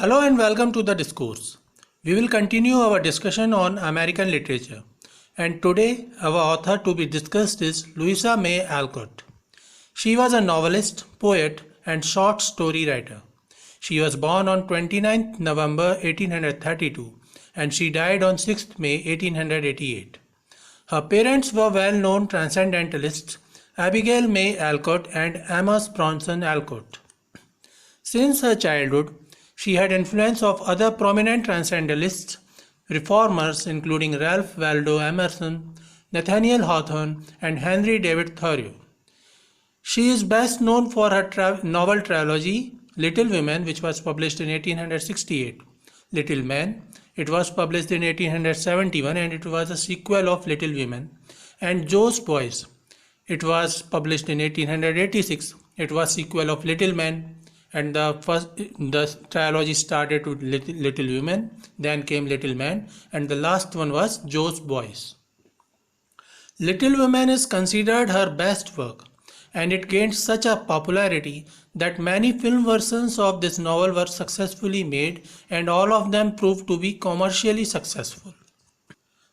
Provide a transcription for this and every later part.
Hello and welcome to the discourse. We will continue our discussion on American literature. And today, our author to be discussed is Louisa May Alcott. She was a novelist, poet, and short story writer. She was born on 29th November 1832 and she died on 6th May 1888. Her parents were well known transcendentalists Abigail May Alcott and Amos Bronson Alcott. Since her childhood, she had influence of other prominent transcendentalists, reformers including Ralph Waldo Emerson, Nathaniel Hawthorne, and Henry David Thoreau. She is best known for her novel trilogy Little Women, which was published in 1868, Little Men, it was published in 1871 and it was a sequel of Little Women, and Jo's Boys, it was published in 1886, it was sequel of Little Men, and the trilogy started with Little Women, then came Little Men, and the last one was Jo's Boys. Little Women is considered her best work, and it gained such a popularity that many film versions of this novel were successfully made, and all of them proved to be commercially successful.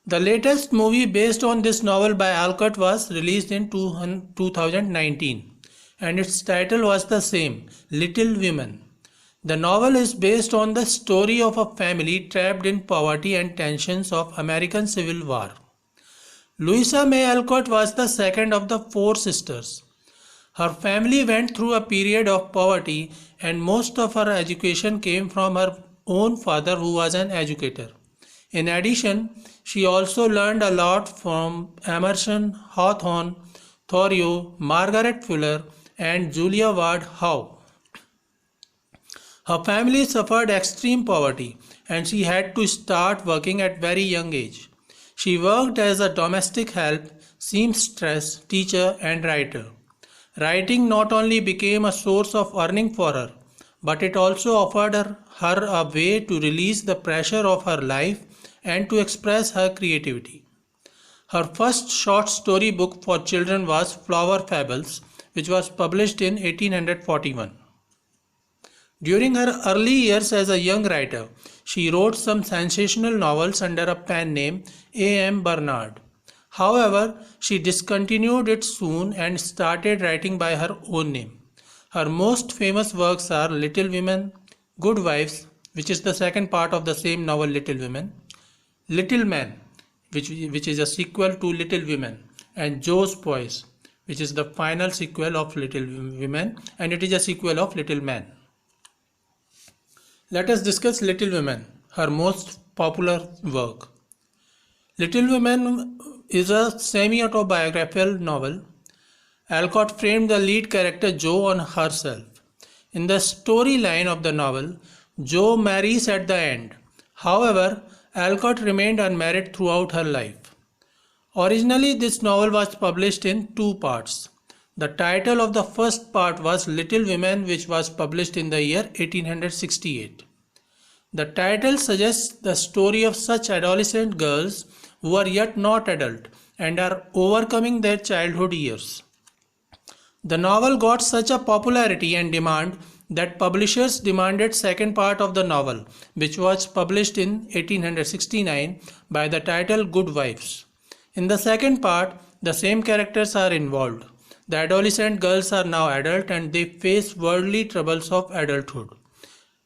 The latest movie based on this novel by Alcott was released in 2019. And its title was the same, Little Women. The novel is based on the story of a family trapped in poverty and tensions of American Civil War. Louisa May Alcott was the second of the four sisters. Her family went through a period of poverty and most of her education came from her own father who was an educator. In addition, she also learned a lot from Emerson, Hawthorne, Thoreau, Margaret Fuller, and Julia Ward Howe. Her family suffered extreme poverty and she had to start working at very young age. She worked as a domestic help, seamstress, teacher and writer. Writing not only became a source of earning for her, but it also offered her a way to release the pressure of her life and to express her creativity. Her first short story book for children was Flower Fables, which was published in 1841. During her early years as a young writer, she wrote some sensational novels under a pen name A. M. Barnard. However, she discontinued it soon and started writing by her own name. Her most famous works are Little Women, Good Wives, which is the second part of the same novel Little Women, Little Men, which is a sequel to Little Women, and Jo's Boys, which is the final sequel of Little Women, and it is a sequel of Little Men. Let us discuss Little Women, her most popular work. Little Women is a semi-autobiographical novel. Alcott framed the lead character Jo on herself. In the storyline of the novel, Jo marries at the end. However, Alcott remained unmarried throughout her life. Originally, this novel was published in two parts. The title of the first part was Little Women, which was published in the year 1868. The title suggests the story of such adolescent girls who are yet not adult and are overcoming their childhood years. The novel got such a popularity and demand that publishers demanded second part of the novel, which was published in 1869 by the title Good Wives. In the second part, the same characters are involved. The adolescent girls are now adult and they face worldly troubles of adulthood.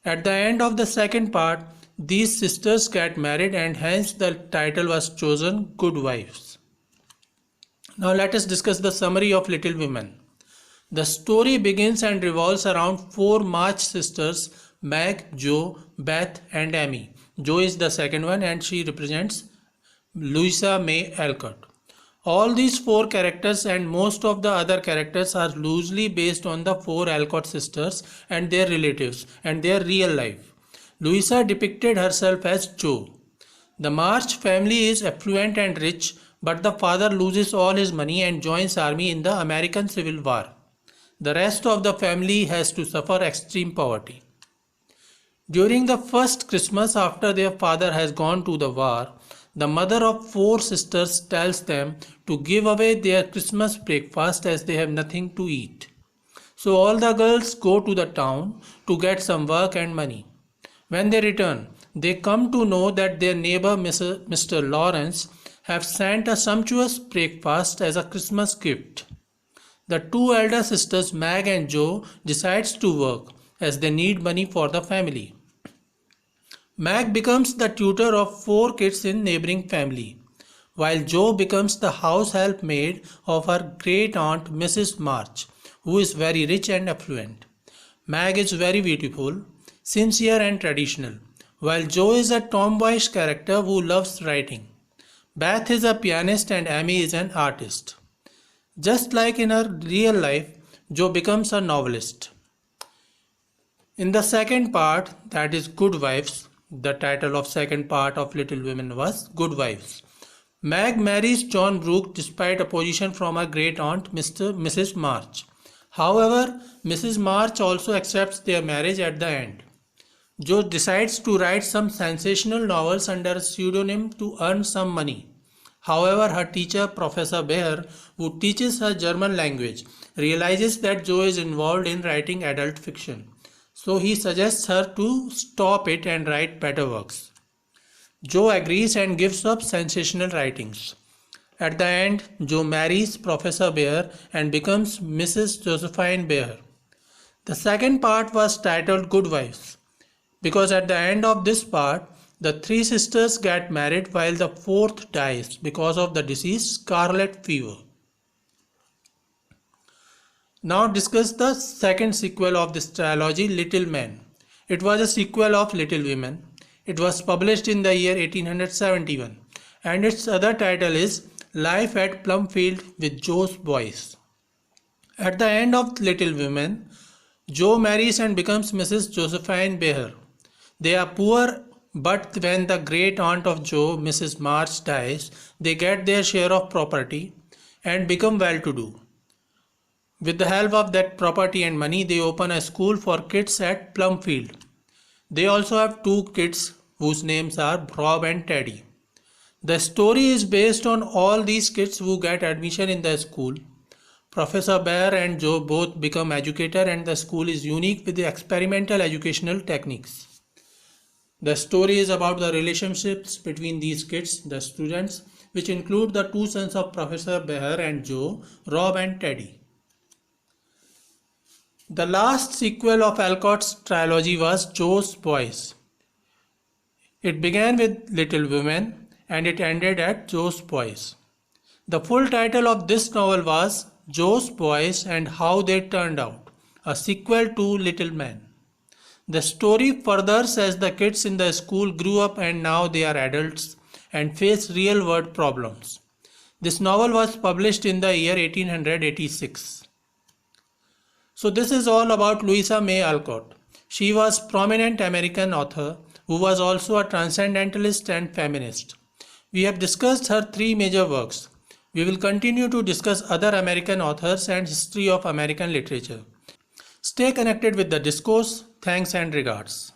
At the end of the second part, these sisters get married and hence the title was chosen Good Wives. Now let us discuss the summary of Little Women. The story begins and revolves around four March sisters, Meg, Jo, Beth and Amy. Jo is the second one and she represents Louisa May Alcott. All these four characters and most of the other characters are loosely based on the four Alcott sisters and their relatives and their real life. Louisa depicted herself as Jo. The March family is affluent and rich, but the father loses all his money and joins army in the American Civil War. The rest of the family has to suffer extreme poverty. During the first Christmas after their father has gone to the war, the mother of four sisters tells them to give away their Christmas breakfast as they have nothing to eat. So all the girls go to the town to get some work and money. When they return, they come to know that their neighbor Mr. Lawrence have sent a sumptuous breakfast as a Christmas gift. The two elder sisters Mag and Jo decides to work as they need money for the family. Mag becomes the tutor of 4 kids in neighboring family, while Jo becomes the house helpmaid of her great aunt Mrs. March, who is very rich and affluent. Mag is very beautiful, sincere and traditional, while Jo is a tomboyish character who loves writing. Beth is a pianist and Amy is an artist. Just like in her real life, Jo becomes a novelist. In the second part, that is Good Wives, the title of second part of Little Women was Good Wives. Mag marries John Brooke despite opposition from her great aunt Mrs. March. However, Mrs. March also accepts their marriage at the end. Jo decides to write some sensational novels under a pseudonym to earn some money. However, her teacher, Professor Bear, who teaches her German language, realizes that Jo is involved in writing adult fiction. So he suggests her to stop it and write better works. Jo agrees and gives up sensational writings. At the end, Jo marries Professor Bear and becomes Mrs. Josephine Bear. The second part was titled Good Wives, because at the end of this part, the 3 sisters get married while the 4th dies because of the disease scarlet fever. Now discuss the second sequel of this trilogy, Little Men. It was a sequel of Little Women. It was published in the year 1871 and its other title is Life at Plumfield with Jo's Boys. At the end of Little Women, Jo marries and becomes Mrs. Josephine Bear. They are poor, but when the great aunt of Jo, Mrs. March, dies, they get their share of property and become well-to-do. With the help of that property and money, they open a school for kids at Plumfield. They also have 2 kids whose names are Rob and Teddy. The story is based on all these kids who get admission in the school. Professor Bear and Jo both become educator and the school is unique with the experimental educational techniques. The story is about the relationships between these kids, the students, which include the 2 sons of Professor Bear and Jo, Rob and Teddy. The last sequel of Alcott's trilogy was Jo's Boys. It began with Little Women and it ended at Jo's Boys. The full title of this novel was Jo's Boys and How They Turned Out, a sequel to Little Men. The story further says the kids in the school grew up and now they are adults and face real world problems. This novel was published in the year 1886. So this is all about Louisa May Alcott. She was a prominent American author who was also a transcendentalist and feminist. We have discussed her 3 major works. We will continue to discuss other American authors and history of American literature. Stay connected with the discourse. Thanks and regards.